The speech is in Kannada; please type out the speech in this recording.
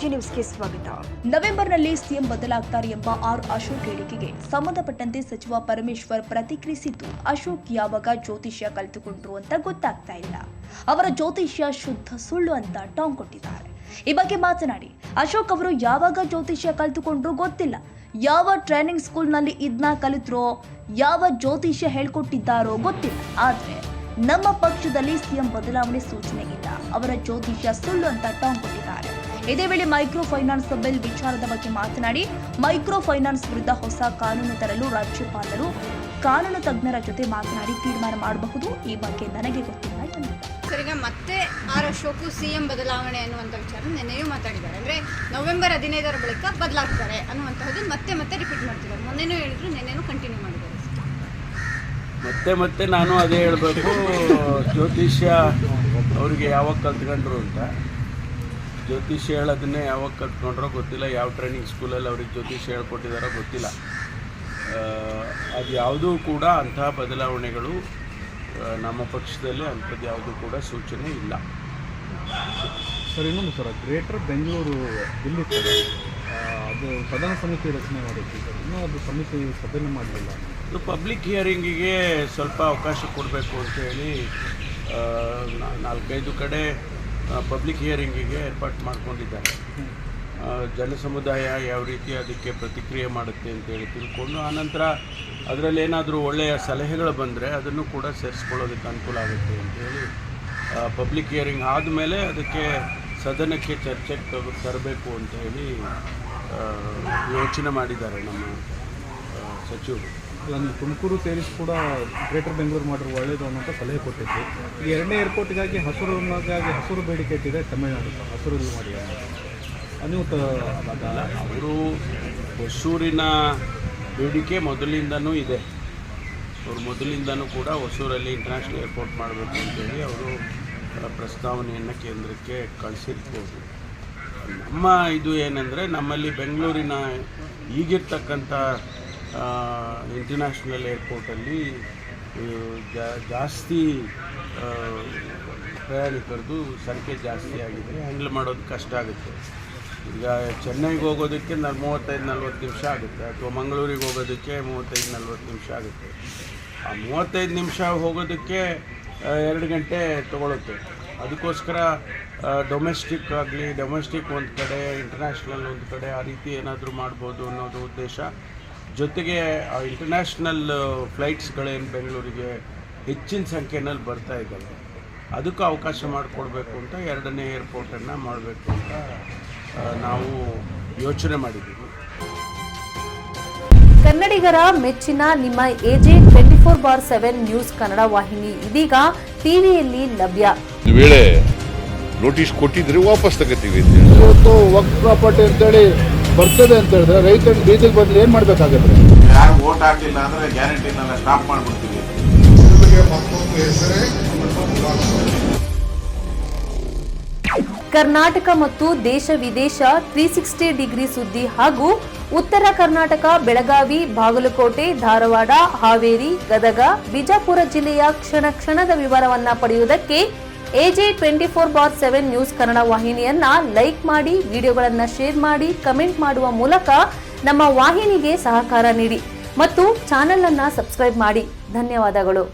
ವಾಹಿ ನ್ಯೂಸ್ಗೆ ಸ್ವಾಗತ. ನವೆಂಬರ್ನಲ್ಲಿ ಸಿಎಂ ಬದಲಾಗ್ತಾರೆ ಎಂಬ ಅಶೋಕ್ ಹೇಳಿಕೆಗೆ ಸಂಬಂಧಪಟ್ಟಂತೆ ಸಚಿವ ಪರಮೇಶ್ವರ್ ಪ್ರತಿಕ್ರಿಯಿಸಿದ್ದು, ಅಶೋಕ್ ಯಾವಾಗ ಜ್ಯೋತಿಷ್ಯ ಕಲಿತುಕೊಂಡ್ರು ಅಂತ ಗೊತ್ತಾಗ್ತಾ ಇಲ್ಲ. ಅವರ ಜ್ಯೋತಿಷ್ಯ ಶುದ್ಧ ಸುಳ್ಳು ಅಂತ ಟಾಂಗ್ ಕೊಟ್ಟಿದ್ದಾರೆ. ಈ ಬಗ್ಗೆ ಮಾತನಾಡಿ, ಅಶೋಕ್ ಅವರು ಯಾವಾಗ ಜ್ಯೋತಿಷ್ಯ ಕಲಿತುಕೊಂಡ್ರು ಗೊತ್ತಿಲ್ಲ. ಯಾವ ಟ್ರೈನಿಂಗ್ ಸ್ಕೂಲ್ನಲ್ಲಿ ಇದನ್ನ ಕಲಿತ್ರೋ, ಯಾವ ಜ್ಯೋತಿಷ್ಯ ಹೇಳ್ಕೊಟ್ಟಿದ್ದಾರೋ ಗೊತ್ತಿಲ್ಲ. ಆದ್ರೆ ನಮ್ಮ ಪಕ್ಷದಲ್ಲಿ ಸಿಎಂ ಬದಲಾವಣೆ ಸೂಚನೆ ಇಲ್ಲ. ಅವರ ಜ್ಯೋತಿಷ್ಯ ಸುಳ್ಳು ಅಂತ ಟಾಂಗ್ ಕೊಟ್ಟಿದ್ದಾರೆ. ಇದೇ ವೇಳೆ ಮೈಕ್ರೋ ಫೈನಾನ್ಸ್ ಬಿಲ್ ವಿಚಾರದ ಬಗ್ಗೆ ಮಾತನಾಡಿ, ಮೈಕ್ರೋ ಫೈನಾನ್ಸ್ ವಿರುದ್ಧ ಹೊಸ ಕಾನೂನು ತರಲು ರಾಜ್ಯಪಾಲರು ಕಾನೂನು ತಜ್ಞರ ಜೊತೆ ಮಾತನಾಡಿ ತೀರ್ಮಾನ ಮಾಡಬಹುದು. ಈ ಬಗ್ಗೆ ನನಗೆ ಗೊತ್ತಿಲ್ಲ ಎಂದಿದ್ದಾರೆ. ಈಗ ಮತ್ತೆ ಅಶೋಕ್ ಸಿಎಂ ಬದಲಾವಣೆ ಅನ್ನುವಂಥ ವಿಚಾರ ನೆನ್ನೆಯೂ ಮಾತಾಡಿದ್ದಾರೆ. ಅಂದರೆ ನವೆಂಬರ್ 15ರ ಬಳಿಕ ಬದಲಾಗ್ತಾರೆ ಅನ್ನುವಂಥದ್ದು ಮತ್ತೆ ರಿಪೀಟ್ ಮಾಡ್ತಿದ್ದಾರೆ. ಮೊನ್ನೆನೂ ಹೇಳಿದ್ರು, ನೆನ್ನೆನೂ ಕಂಟಿನ್ಯೂ ಮಾಡಿದ್ದಾರೆ. ಮತ್ತೆ ನಾನು ಅದೇ ಹೇಳಬೇಕು, ಜ್ಯೋತಿಷ್ಯ ಅವರಿಗೆ ಯಾವಾಗ ಕಲ್ತ್ಕೊಂಡ್ರು ಅಂತ. ಜ್ಯೋತಿಷ್ಯ ಹೇಳೋದನ್ನೇ ಯಾವಾಗ ಕಲ್ತ್ಕೊಂಡ್ರೋ ಗೊತ್ತಿಲ್ಲ. ಯಾವ ಟ್ರೈನಿಂಗ್ ಸ್ಕೂಲಲ್ಲಿ ಅವ್ರಿಗೆ ಜ್ಯೋತಿಷ್ಯ ಹೇಳ್ಕೊಟ್ಟಿದ್ದಾರೋ ಗೊತ್ತಿಲ್ಲ. ಅದು ಯಾವುದೂ ಕೂಡ ಅಂತಹ ಬದಲಾವಣೆಗಳು ನಮ್ಮ ಪಕ್ಷದಲ್ಲಿ ಅಂಥದ್ದು ಯಾವುದೂ ಕೂಡ ಸೂಚನೆ ಇಲ್ಲ. ಸರ್, ಇನ್ನೊಂದು ಸರ್, ಗ್ರೇಟರ್ ಬೆಂಗಳೂರು ಇಲ್ಲಿ ಅದು ಸದನ ಸಮಿತಿ ರಚನೆ ಮಾಡಿತ್ತು ಸರ್, ಇನ್ನೂ ಅದು ಸಮಿತಿ ಸಭೆಯನ್ನು ಮಾಡಲಿಲ್ಲ. ಅದು ಪಬ್ಲಿಕ್ ಹಿಯರಿಂಗಿಗೆ ಸ್ವಲ್ಪ ಅವಕಾಶ ಕೊಡಬೇಕು ಅಂತೇಳಿ 4-5 ಕಡೆ ಪಬ್ಲಿಕ್ ಹಿಯರಿಂಗಿಗೆ ಏರ್ಪಾಟ್ ಮಾಡ್ಕೊಂಡಿದ್ದಾರೆ. ಜನಸಮುದಾಯ ಯಾವ ರೀತಿ ಅದಕ್ಕೆ ಪ್ರತಿಕ್ರಿಯೆ ಮಾಡುತ್ತೆ ಅಂತೇಳಿ ತಿಳ್ಕೊಂಡು, ಆನಂತರ ಅದರಲ್ಲಿ ಏನಾದರೂ ಒಳ್ಳೆಯ ಸಲಹೆಗಳು ಬಂದರೆ ಅದನ್ನು ಕೂಡ ಸೇರಿಸ್ಕೊಳ್ಳೋದಕ್ಕೆ ಅನುಕೂಲ ಆಗುತ್ತೆ ಅಂತೇಳಿ ಪಬ್ಲಿಕ್ ಹಿಯರಿಂಗ್ ಆದಮೇಲೆ ಅದಕ್ಕೆ ಸದನಕ್ಕೆ ಚರ್ಚೆಗೆ ತರಬೇಕು ಅಂತ ಹೇಳಿ ಯೋಚನೆ ಮಾಡಿದ್ದಾರೆ ನಮ್ಮ ಸಚಿವರು. ಅಲ್ಲಿ ತುಮಕೂರು ಸೇರಿಸಿ ಕೂಡ ಗ್ರೇಟರ್ ಬೆಂಗಳೂರು ಮಾಡಿರೋ ಒಳ್ಳೆಯದು ಅನ್ನೋಂಥ ಸಲಹೆ ಕೊಟ್ಟಿದ್ದು. ಈ 2ನೇ ಏರ್ಪೋರ್ಟಿಗಾಗಿ ಹಸಿರು ಬೇಡಿಕೆ ಇಟ್ಟಿದೆ ತಮಿಳುನಾಡು, ಹಸಿರು ಮಾಡಿ ಅವರು ಹೊಸೂರಿನ ಬೇಡಿಕೆ ಮೊದಲಿಂದನೂ ಇದೆ. ಅವರು ಮೊದಲಿಂದನೂ ಕೂಡ ಹೊಸೂರಲ್ಲಿ ಇಂಟರ್ನ್ಯಾಷನಲ್ ಏರ್ಪೋರ್ಟ್ ಮಾಡಬೇಕು ಅಂತೇಳಿ ಅವರು ಪ್ರಸ್ತಾವನೆಯನ್ನು ಕೇಂದ್ರಕ್ಕೆ ಕಳಿಸಿರ್ಬೋದು. ನಮ್ಮ ಇದು ಏನಂದರೆ, ನಮ್ಮಲ್ಲಿ ಬೆಂಗಳೂರಿನ ಈಗಿರ್ತಕ್ಕಂಥ ಇಂಟರ್ನ್ಯಾಷನಲ್ ಏರ್ಪೋರ್ಟಲ್ಲಿ ಜಾಸ್ತಿ ಪ್ರಯಾಣಿಕರದು ಸಂಖ್ಯೆ ಜಾಸ್ತಿ ಆಗಿದೆ. ಹ್ಯಾಂಡಲ್ ಮಾಡೋದು ಕಷ್ಟ ಆಗುತ್ತೆ. ಈಗ ಚೆನ್ನೈಗೆ ಹೋಗೋದಕ್ಕೆ 35-40 ನಿಮಿಷ ಆಗುತ್ತೆ, ಅಥವಾ ಮಂಗಳೂರಿಗೆ ಹೋಗೋದಕ್ಕೆ 35-40 ನಿಮಿಷ ಆಗುತ್ತೆ. ಆ 35 ನಿಮಿಷ ಹೋಗೋದಕ್ಕೆ 2 ಗಂಟೆ ತೊಗೊಳುತ್ತೆ. ಅದಕ್ಕೋಸ್ಕರ ಡೊಮೆಸ್ಟಿಕ್ ಒಂದು ಕಡೆ, ಇಂಟರ್ನ್ಯಾಷನಲ್ ಒಂದು ಕಡೆ, ಆ ರೀತಿ ಏನಾದರೂ ಮಾಡ್ಬೋದು ಅನ್ನೋದು ಉದ್ದೇಶ. ಜೊತೆಗೆ ಇಂಟರ್ನ್ಯಾಷನಲ್ ಫ್ಲೈಟ್ಸ್ಗಳೇನು ಬೆಂಗಳೂರಿಗೆ ಹೆಚ್ಚಿನ ಸಂಖ್ಯೆಯಲ್ಲಿ ಬರ್ತಾ ಇದ್ದಾವೆ, ಅದಕ್ಕೂ ಅವಕಾಶ ಮಾಡಿಕೊಡ್ಬೇಕು ಅಂತ 2ನೇ ಏರ್ಪೋರ್ಟನ್ನು ಮಾಡಬೇಕು ಅಂತ ನಾವು ಯೋಚನೆ ಮಾಡಿದ್ದೀವಿ. ಕನ್ನಡಿಗರ ಮೆಚ್ಚಿನ ನಿಮ್ಮ AJ 24/7 ನ್ಯೂಸ್ ಕನ್ನಡ ವಾಹಿನಿ ಇದೀಗ ಟಿವಿಯಲ್ಲಿ ಲಭ್ಯ. ವೇಳೆ ನೋಟಿಸ್ ಕೊಟ್ಟಿದ್ರೆ ವಾಪಸ್ ತಗೋತೀವಿ. ಇವತ್ತು ವಕ್ಫ್ ಪ್ರಾಪರ್ಟಿ ಅಂತೇಳಿ ಬರ್ತದೆ ಅಂತ ಹೇಳಿದ್ರೆ ರೈತರು ಬೀದಿಗೆ ಬದಲು ಏನು ಮಾಡಬೇಕಾಗುತ್ತೆ? ಯಾರು ವೋಟ್ ಹಾಕಲಿಲ್ಲ ಅಂದರೆ ಗ್ಯಾರಂಟಿನೆಲ್ಲ ಸ್ಟಾಪ್ ಮಾಡಿಬಿಡ್ತೀವಿ. ಕರ್ನಾಟಕ ಮತ್ತು ದೇಶ ವಿದೇಶ 360 ಡಿಗ್ರಿ ಸುದ್ದಿ ಹಾಗೂ ಉತ್ತರ ಕರ್ನಾಟಕ, ಬೆಳಗಾವಿ, ಬಾಗಲಕೋಟೆ, ಧಾರವಾಡ, ಹಾವೇರಿ, ಗದಗ, ಬಿಜಾಪುರ ಜಿಲ್ಲೆಯ ಕ್ಷಣದ ವಿವರವನ್ನ ಪಡೆಯುವುದಕ್ಕೆ AJ 24/7 ನ್ಯೂಸ್ ಕನ್ನಡ ವಾಹಿನಿಯನ್ನ ಲೈಕ್ ಮಾಡಿ, ವಿಡಿಯೋಗಳನ್ನ ಶೇರ್ ಮಾಡಿ, ಕಮೆಂಟ್ ಮಾಡುವ ಮೂಲಕ ನಮ್ಮ ವಾಹಿನಿಗೆ ಸಹಕಾರ ನೀಡಿ ಮತ್ತು ಚಾನೆಲ್ ಅನ್ನ ಸಬ್ಸ್ಕ್ರೈಬ್ ಮಾಡಿ. ಧನ್ಯವಾದಗಳು.